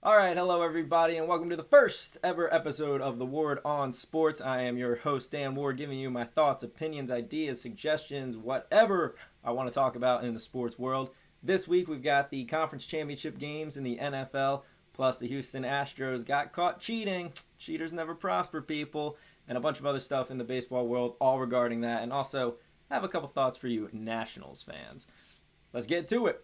All right, hello everybody, and welcome to the first ever episode of The Ward on Sports. I am your host, Dan Ward, giving you my thoughts, opinions, ideas, suggestions, whatever I want to talk about in the sports world. This week we've got the conference championship games in the NFL, plus the Houston Astros got caught cheating. Cheaters never prosper, people, and a bunch of other stuff in the baseball world, all regarding that, and also I have a couple thoughts for you Nationals fans. Let's get to it.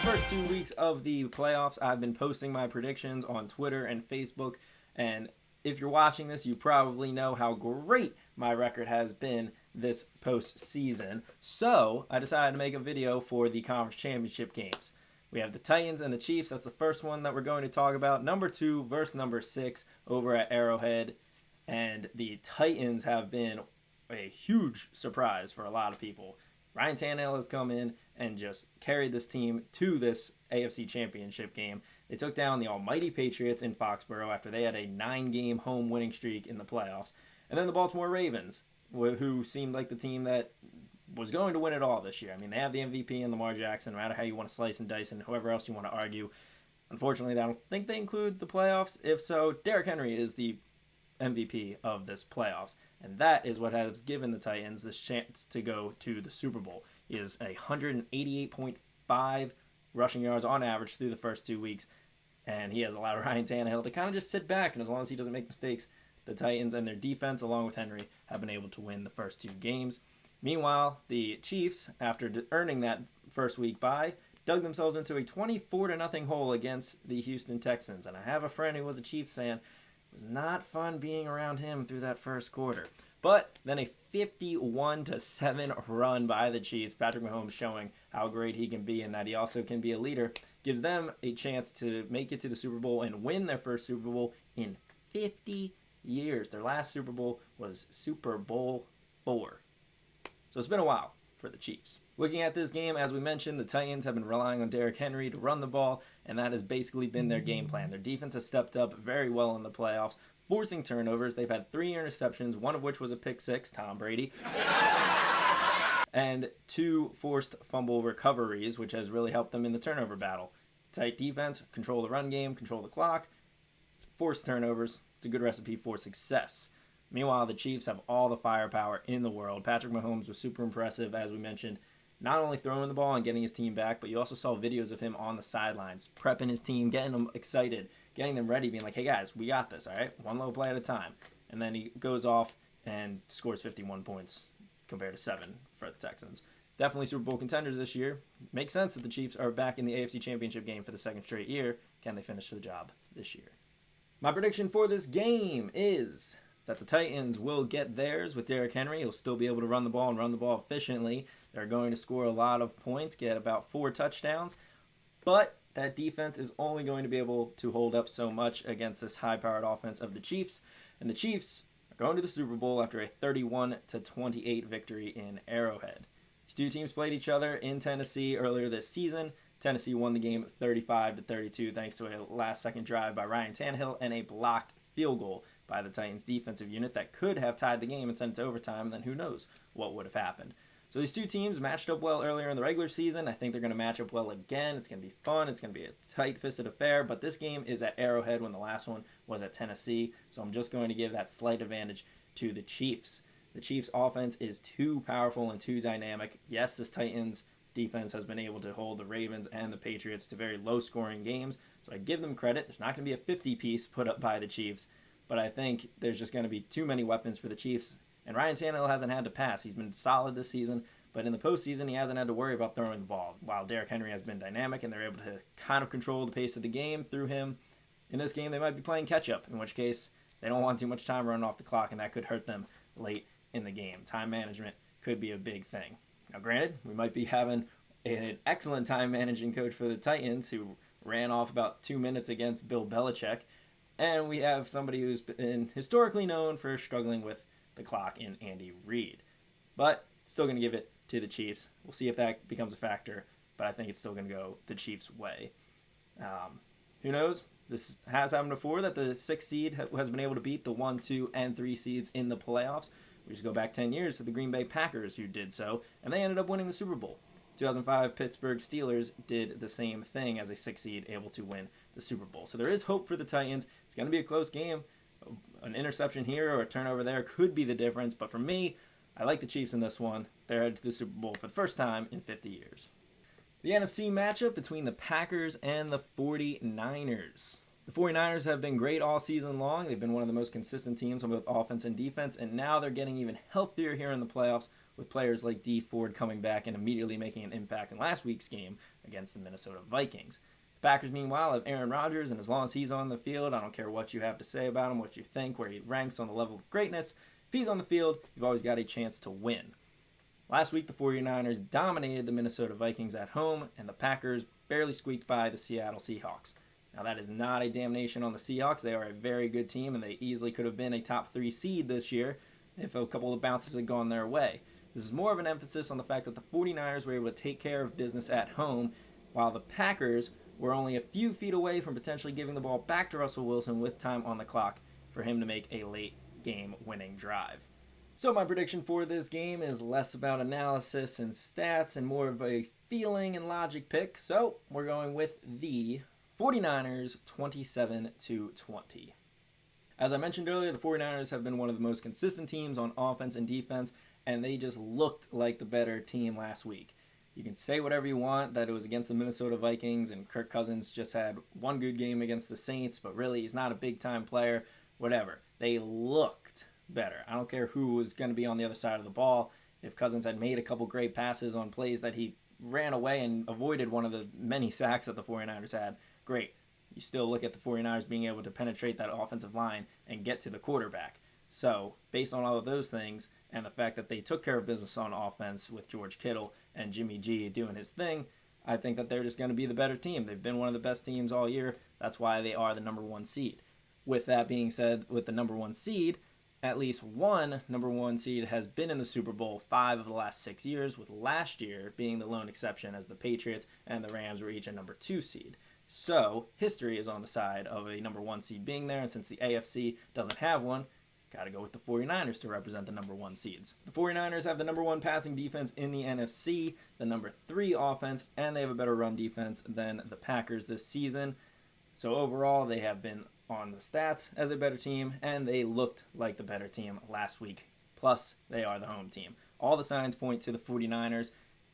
First 2 weeks of the playoffs, I've been posting my predictions on Twitter and Facebook, and if you're watching this, you probably know how great my record has been this postseason. So I decided to make a video for the conference championship games. We have the Titans and the Chiefs. That's the first one that we're going to talk about. Number 2 versus number 6 over at Arrowhead, and the Titans have been a huge surprise for a lot of people. Ryan Tannehill has come in and just carried this team to this AFC Championship game. They took down the almighty Patriots in Foxborough after they had a 9-game home winning streak in the playoffs. And then the Baltimore Ravens, who seemed like the team that was going to win it all this year. I mean, they have the MVP in Lamar Jackson, no matter how you want to slice and dice and whoever else you want to argue. Unfortunately, I don't think they include the playoffs. If so, Derrick Henry is the MVP of this playoffs, and that is what has given the Titans this chance to go to the Super Bowl. He is 188.5 rushing yards on average through the first 2 weeks, and he has allowed Ryan Tannehill to kind of just sit back, and as long as he doesn't make mistakes, the Titans and their defense, along with Henry, have been able to win the first 2 games. Meanwhile, the Chiefs, after earning that first week bye, dug themselves into a 24-0 hole against the Houston Texans, and I have a friend who was a Chiefs fan. It was not fun being around him through that first quarter. But then a 51-7 run by the Chiefs, Patrick Mahomes showing how great he can be and that he also can be a leader, gives them a chance to make it to the Super Bowl and win their first Super Bowl in 50 years. Their last Super Bowl was Super Bowl IV. So it's been a while for the Chiefs. Looking at this game, as we mentioned, the Titans have been relying on Derrick Henry to run the ball, and that has basically been their game plan. Their defense has stepped up very well in the playoffs, forcing turnovers. They've had 3 interceptions, one of which was a pick six, Tom Brady, and 2 forced fumble recoveries, which has really helped them in the turnover battle. Tight defense, control the run game, control the clock, force turnovers. It's a good recipe for success. Meanwhile, the Chiefs have all the firepower in the world. Patrick Mahomes was super impressive, as we mentioned, not only throwing the ball and getting his team back, but you also saw videos of him on the sidelines, prepping his team, getting them excited, getting them ready, being like, hey guys, we got this, all right? One little play at a time. And then he goes off and scores 51 points compared to 7 for the Texans. Definitely Super Bowl contenders this year. Makes sense that the Chiefs are back in the AFC Championship game for the 2nd straight year. Can they finish the job this year? My prediction for this game is that the Titans will get theirs with Derrick Henry. He'll still be able to run the ball and run the ball efficiently. They're going to score a lot of points, get about 4 touchdowns, but that defense is only going to be able to hold up so much against this high-powered offense of the Chiefs, and the Chiefs are going to the Super Bowl after a 31-28 victory in Arrowhead. These 2 teams played each other in Tennessee earlier this season. Tennessee won the game 35-32 thanks to a last-second drive by Ryan Tannehill and a blocked field goal by the Titans defensive unit that could have tied the game and sent it to overtime, and then who knows what would have happened. So these 2 teams matched up well earlier in the regular season. I think they're going to match up well again. It's going to be fun. It's going to be a tight-fisted affair, but this game is at Arrowhead when the last one was at Tennessee, so I'm just going to give that slight advantage to the Chiefs. The Chiefs' offense is too powerful and too dynamic. Yes, this Titans defense has been able to hold the Ravens and the Patriots to very low-scoring games, so I give them credit. There's not going to be a 50-piece put up by the Chiefs, but I think there's just going to be too many weapons for the Chiefs. And Ryan Tannehill hasn't had to pass. He's been solid this season, but in the postseason, he hasn't had to worry about throwing the ball, while Derrick Henry has been dynamic, and they're able to kind of control the pace of the game through him. In this game, they might be playing catch-up, in which case they don't want too much time running off the clock, and that could hurt them late in the game. Time management could be a big thing. Now, granted, we might be having an excellent time-managing coach for the Titans who ran off about 2 minutes against Bill Belichick, and we have somebody who's been historically known for struggling with the clock in Andy Reid. But still going to give it to the Chiefs. We'll see if that becomes a factor, but I think it's still going to go the Chiefs' way. Who knows? This has happened before that the 6th seed has been able to beat the 1, 2, and 3 seeds in the playoffs. We just go back 10 years to the Green Bay Packers who did so, and they ended up winning the Super Bowl. 2005 Pittsburgh Steelers did the same thing as a 6 seed, able to win the Super Bowl. So there is hope for the Titans. It's going to be a close game. An interception here or a turnover there could be the difference, but for me, I like the Chiefs in this one. They're headed to the Super Bowl for the first time in 50 years. The NFC matchup between the Packers and the 49ers. The 49ers have been great all season long. They've been one of the most consistent teams on both offense and defense, and now they're getting even healthier here in the playoffs with players like Dee Ford coming back and immediately making an impact in last week's game against the Minnesota Vikings. The Packers, meanwhile, have Aaron Rodgers, and as long as he's on the field, I don't care what you have to say about him, what you think, where he ranks on the level of greatness. If he's on the field, you've always got a chance to win. Last week, the 49ers dominated the Minnesota Vikings at home, and the Packers barely squeaked by the Seattle Seahawks. Now, that is not a damnation on the Seahawks. They are a very good team, and they easily could have been a top 3 seed this year if a couple of bounces had gone their way. This is more of an emphasis on the fact that the 49ers were able to take care of business at home, while the Packers were only a few feet away from potentially giving the ball back to Russell Wilson with time on the clock for him to make a late game winning drive. So my prediction for this game is less about analysis and stats and more of a feeling and logic pick. So we're going with the 49ers 27-20. As I mentioned earlier, the 49ers have been one of the most consistent teams on offense and defense, and they just looked like the better team last week. You can say whatever you want, that it was against the Minnesota Vikings and Kirk Cousins just had one good game against the Saints, but really he's not a big-time player, whatever. They looked better. I don't care who was going to be on the other side of the ball. If Cousins had made a couple great passes on plays that he ran away and avoided one of the many sacks that the 49ers had, great. You still look at the 49ers being able to penetrate that offensive line and get to the quarterback. So, based on all of those things and the fact that they took care of business on offense with George Kittle and Jimmy G doing his thing, I think that they're just going to be the better team. They've been one of the best teams all year. That's why they are the number 1 seed. With that being said, with the number 1 seed, at least one number 1 seed has been in the Super Bowl 5 of the last 6 years, with last year being the lone exception as the Patriots and the Rams were each a number 2 seed. So, history is on the side of a number 1 seed being there, and since the AFC doesn't have one, got to go with the 49ers to represent the number 1 seeds. The 49ers have the number 1 passing defense in the NFC, the number 3 offense, and they have a better run defense than the Packers this season. So overall, they have been on the stats as a better team, and they looked like the better team last week. Plus, they are the home team. All the signs point to the 49ers.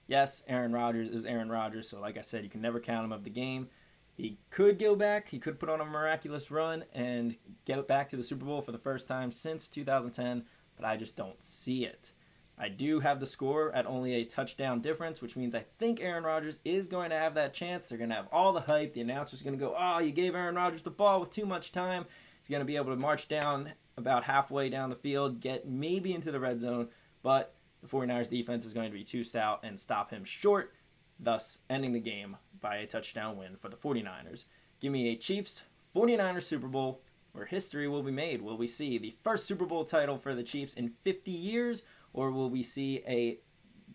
Yes, Aaron Rodgers is Aaron Rodgers, so like I said, you can never count him of the game. He could go back. He could put on a miraculous run and get back to the Super Bowl for the first time since 2010, but I just don't see it. I do have the score at only a touchdown difference, which means I think Aaron Rodgers is going to have that chance. They're going to have all the hype. The announcer's going to go, oh, you gave Aaron Rodgers the ball with too much time. He's going to be able to march down about halfway down the field, get maybe into the red zone, but the 49ers defense is going to be too stout and stop him short, thus ending the game by a touchdown win for the 49ers. Give me a Chiefs 49ers Super Bowl where history will be made. Will we see the first Super Bowl title for the Chiefs in 50 years, or will we see a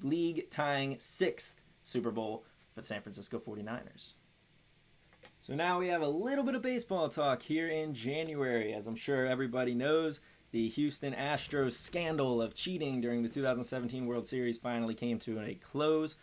league-tying 6th Super Bowl for the San Francisco 49ers? So now we have a little bit of baseball talk here in January. As I'm sure everybody knows, the Houston Astros scandal of cheating during the 2017 World Series finally came to a close,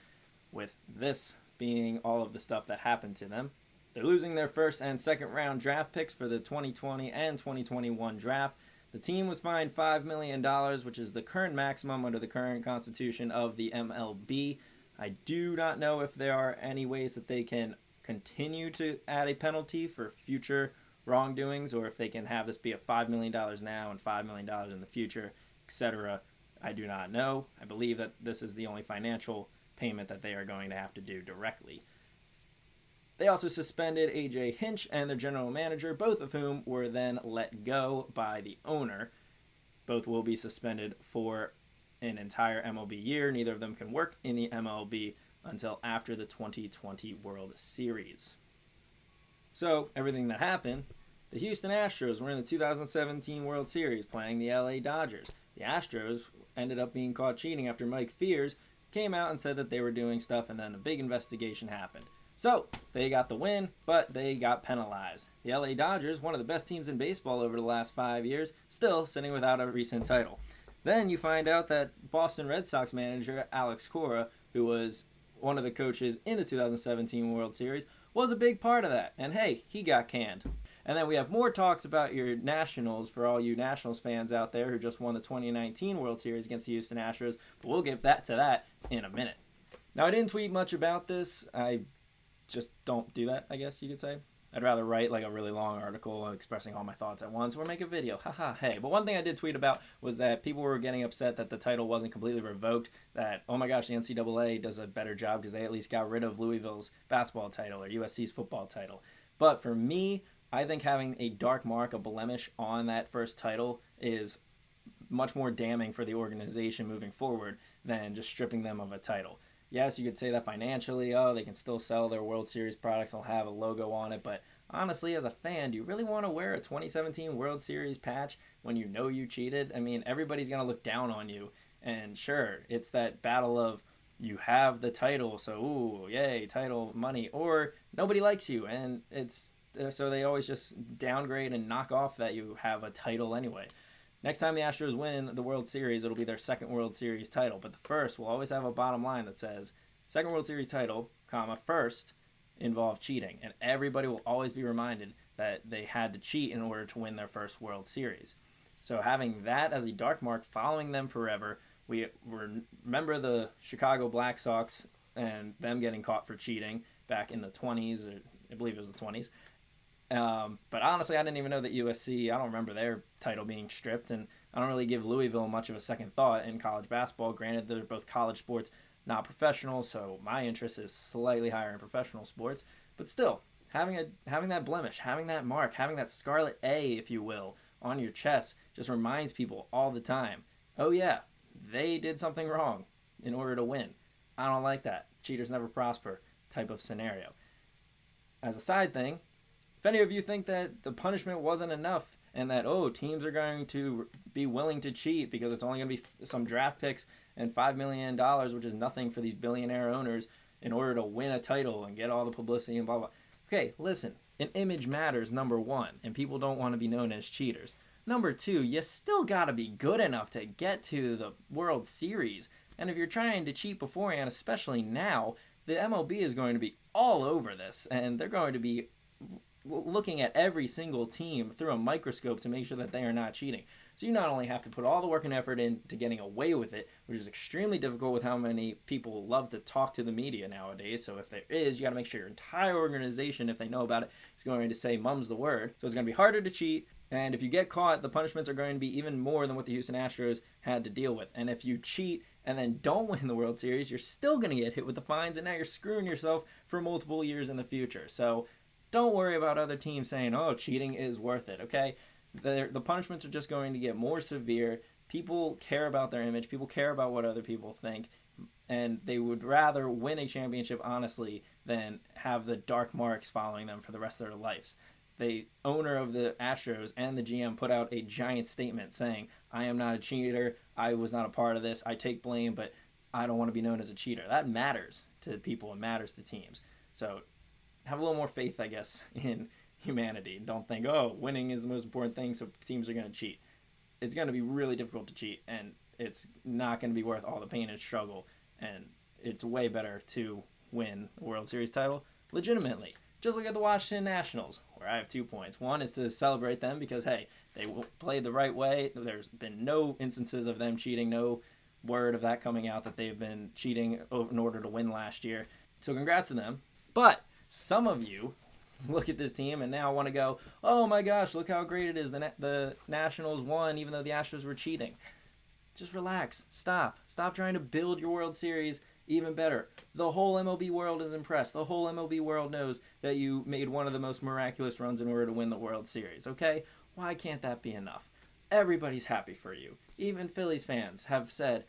with this being all of the stuff that happened to them. They're losing their first and second round draft picks for the 2020 and 2021 draft. The team was fined $5 million, which is the current maximum under the current constitution of the MLB. I do not know if there are any ways that they can continue to add a penalty for future wrongdoings, or if they can have this be a $5 million now and $5 million in the future, etc. I do not know. I believe that this is the only financial payment that they are going to have to do directly. They also suspended A.J. Hinch and their general manager, both of whom were then let go by the owner. Both will be suspended for an entire MLB year. Neither of them can work in the MLB until after the 2020 World Series. So, everything that happened, the Houston Astros were in the 2017 World Series playing the LA Dodgers. The Astros ended up being caught cheating after Mike Fears came out and said that they were doing stuff, and then a big investigation happened. So, they got the win, but they got penalized. The LA Dodgers, one of the best teams in baseball over the last 5 years, still sitting without a recent title. Then you find out that Boston Red Sox manager Alex Cora, who was one of the coaches in the 2017 World Series, was a big part of that. And hey, he got canned. And then we have more talks about your Nationals for all you Nationals fans out there who just won the 2019 World Series against the Houston Astros. But we'll get to that in a minute. Now, I didn't tweet much about this. I just don't do that, I guess you could say. I'd rather write like a really long article expressing all my thoughts at once or make a video. Haha, hey. But one thing I did tweet about was that people were getting upset that the title wasn't completely revoked. That, oh my gosh, the NCAA does a better job because they at least got rid of Louisville's basketball title or USC's football title. But for me, I think having a dark mark, a blemish on that first title is much more damning for the organization moving forward than just stripping them of a title. Yes, you could say that financially, they can still sell their World Series products, they'll have a logo on it, but honestly, as a fan, do you really want to wear a 2017 World Series patch when you know you cheated? I mean, everybody's going to look down on you, and sure, it's that battle of you have the title, so ooh, yay, title, money, or nobody likes you, and so they always just downgrade and knock off that you have a title anyway. Next time the Astros win the World Series, it'll be their second World Series title. But the first will always have a bottom line that says, second World Series title, first involved cheating. And everybody will always be reminded that they had to cheat in order to win their first World Series. So having that as a dark mark following them forever, we remember the Chicago Black Sox and them getting caught for cheating back in the 20s, or I believe it was the 20s. But honestly, I didn't even know that USC, I don't remember their title being stripped, and I don't really give Louisville much of a second thought in college basketball. Granted, they're both college sports, not professional, so my interest is slightly higher in professional sports. But still, having that blemish, having that mark, having that scarlet A, if you will, on your chest just reminds people all the time, oh yeah, they did something wrong in order to win. I don't like that. Cheaters never prosper type of scenario. As a side thing, if any of you think that the punishment wasn't enough and that, teams are going to be willing to cheat because it's only going to be some draft picks and $5 million, which is nothing for these billionaire owners, in order to win a title and get all the publicity and blah, blah. Okay, listen, an image matters, number one, and people don't want to be known as cheaters. Number two, you still got to be good enough to get to the World Series. And if you're trying to cheat beforehand, especially now, the MLB is going to be all over this, and they're going to be looking at every single team through a microscope to make sure that they are not cheating. So you not only have to put all the work and effort into getting away with it, which is extremely difficult with how many people love to talk to the media nowadays. So if there is, you got to make sure your entire organization, if they know about it, is going to say mum's the word. So it's going to be harder to cheat. And if you get caught, the punishments are going to be even more than what the Houston Astros had to deal with. And if you cheat and then don't win the World Series, you're still going to get hit with the fines, and now you're screwing yourself for multiple years in the future. So don't worry about other teams saying, cheating is worth it, okay? The punishments are just going to get more severe. People care about their image. People care about what other people think. And they would rather win a championship, honestly, than have the dark marks following them for the rest of their lives. The owner of the Astros and the GM put out a giant statement saying, I am not a cheater. I was not a part of this. I take blame, but I don't want to be known as a cheater. That matters to people and matters to teams. So have a little more faith, I guess, in humanity. Don't think, winning is the most important thing, so teams are going to cheat. It's going to be really difficult to cheat, and it's not going to be worth all the pain and struggle, and it's way better to win the World Series title legitimately. Just look at the Washington Nationals, where I have 2 points. One is to celebrate them because, hey, they played the right way. There's been no instances of them cheating, no word of that coming out that they've been cheating in order to win last year. So congrats to them. But some of you look at this team and now want to go, oh my gosh, look how great it is. The Nationals won even though the Astros were cheating. Just relax. Stop trying to build your World Series even better. The whole MLB world is impressed. The whole MLB world knows that you made one of the most miraculous runs in order to win the World Series, okay? Why can't that be enough? Everybody's happy for you. Even Phillies fans have said,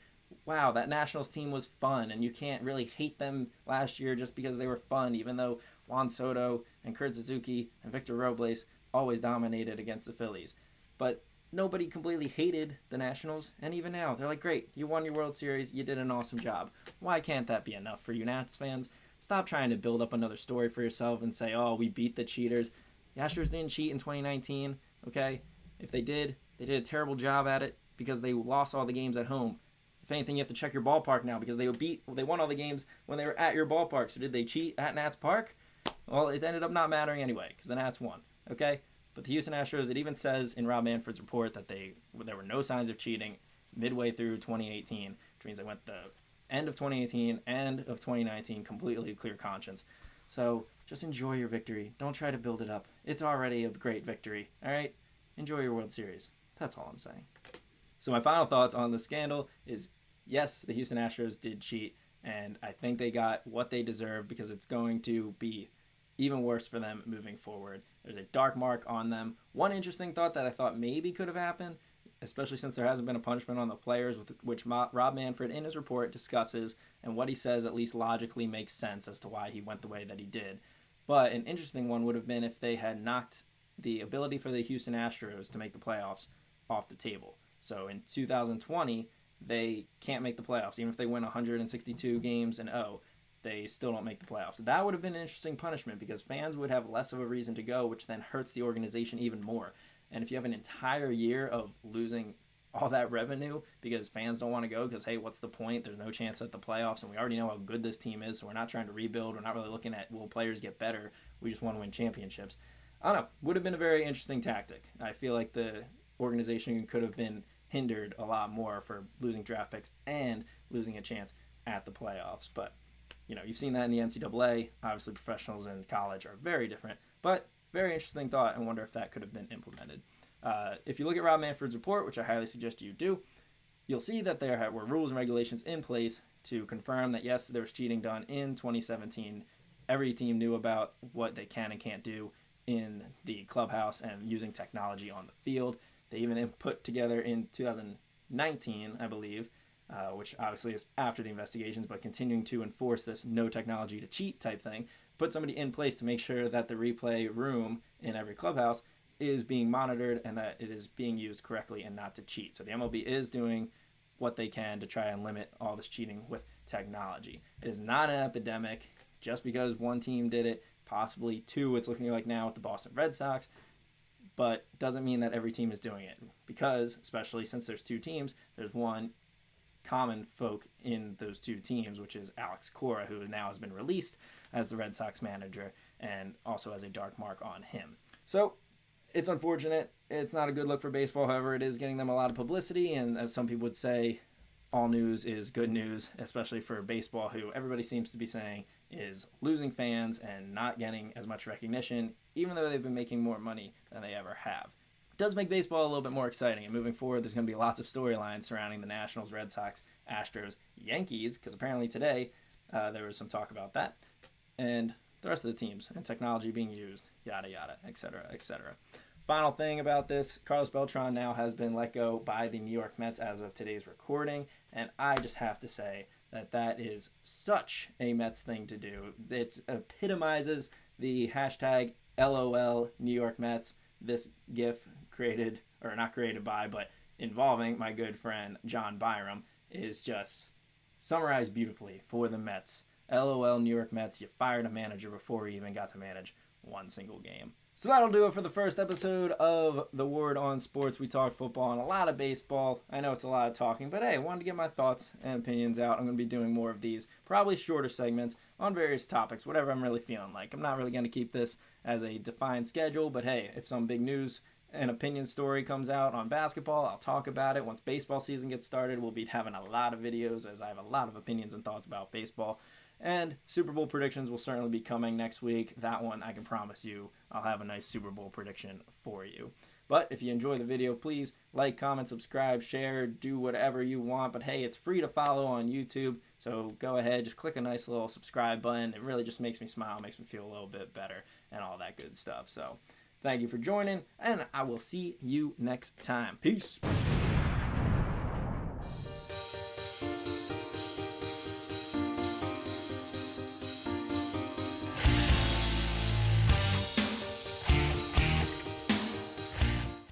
wow, that Nationals team was fun, and you can't really hate them last year just because they were fun, even though Juan Soto and Kurt Suzuki and Victor Robles always dominated against the Phillies. But nobody completely hated the Nationals, and even now, they're like, great, you won your World Series, you did an awesome job. Why can't that be enough for you Nats fans? Stop trying to build up another story for yourself and say, we beat the cheaters. The Astros didn't cheat in 2019, okay? If they did a terrible job at it. because they lost all the games at home. If anything, you have to check your ballpark now because they won all the games when they were at your ballpark. So did they cheat at Nats Park? Well, it ended up not mattering anyway because the Nats won. Okay? But the Houston Astros, it even says in Rob Manfred's report that there were no signs of cheating midway through 2018, which means they went the end of 2018, end of 2019, completely clear conscience. So just enjoy your victory. Don't try to build it up. It's already a great victory. All right? Enjoy your World Series. That's all I'm saying. So my final thoughts on the scandal is, yes, the Houston Astros did cheat, and I think they got what they deserve because it's going to be even worse for them moving forward. There's a dark mark on them. One interesting thought that I thought maybe could have happened, especially since there hasn't been a punishment on the players, which Rob Manfred in his report discusses, and what he says at least logically makes sense as to why he went the way that he did. But an interesting one would have been if they had knocked the ability for the Houston Astros to make the playoffs off the table. So in 2020, they can't make the playoffs. Even if they win 162 games and they still don't make the playoffs. That would have been an interesting punishment because fans would have less of a reason to go, which then hurts the organization even more. And if you have an entire year of losing all that revenue because fans don't want to go because, hey, what's the point? There's no chance at the playoffs, and we already know how good this team is, so we're not trying to rebuild. We're not really looking at, will players get better? We just want to win championships. I don't know. Would have been a very interesting tactic. I feel like the organization could have been hindered a lot more for losing draft picks and losing a chance at the playoffs. But, you've seen that in the NCAA. Obviously, professionals in college are very different, but very interesting thought, and wonder if that could have been implemented. If you look at Rob Manfred's report, which I highly suggest you do, you'll see that there were rules and regulations in place to confirm that, yes, there was cheating done in 2017. Every team knew about what they can and can't do in the clubhouse and using technology on the field. They even put together in 2019, I believe, which obviously is after the investigations, but continuing to enforce this no technology to cheat type thing, put somebody in place to make sure that the replay room in every clubhouse is being monitored and that it is being used correctly and not to cheat. So the MLB is doing what they can to try and limit all this cheating with technology. It is not an epidemic just because one team did it, possibly two, it's looking like now with the Boston Red Sox, but doesn't mean that every team is doing it because, especially since there's two teams, there's one common folk in those two teams, which is Alex Cora, who now has been released as the Red Sox manager and also has a dark mark on him. So it's unfortunate. It's not a good look for baseball. However, it is getting them a lot of publicity, and as some people would say, all news is good news, especially for baseball, who everybody seems to be saying is losing fans and not getting as much recognition, even though they've been making more money than they ever have. It does make baseball a little bit more exciting, and moving forward, there's going to be lots of storylines surrounding the Nationals, Red Sox, Astros, Yankees, because apparently today there was some talk about that, and the rest of the teams and technology being used, yada, yada, etc., etc. Final thing about this, Carlos Beltran now has been let go by the New York Mets as of today's recording, and I just have to say that is such a Mets thing to do. It epitomizes the hashtag LOL New York Mets. This GIF created, or not created by, but involving my good friend John Byram is just summarized beautifully for the Mets. LOL New York Mets, you fired a manager before he even got to manage one single game. So that'll do it for the first episode of The Word on Sports. We talked football and a lot of baseball. I know it's a lot of talking, but hey, I wanted to get my thoughts and opinions out. I'm going to be doing more of these, probably shorter segments on various topics, whatever I'm really feeling like. I'm not really going to keep this as a defined schedule, but hey, if some big news and opinion story comes out on basketball, I'll talk about it. Once baseball season gets started, we'll be having a lot of videos as I have a lot of opinions and thoughts about baseball. And Super Bowl predictions will certainly be coming next week. That one, I can promise you, I'll have a nice Super Bowl prediction for you. But if you enjoy the video, please like, comment, subscribe, share, do whatever you want. But hey, it's free to follow on YouTube, so go ahead, just click a nice little subscribe button. It really just makes me smile, makes me feel a little bit better, and all that good stuff. So thank you for joining, and I will see you next time. Peace.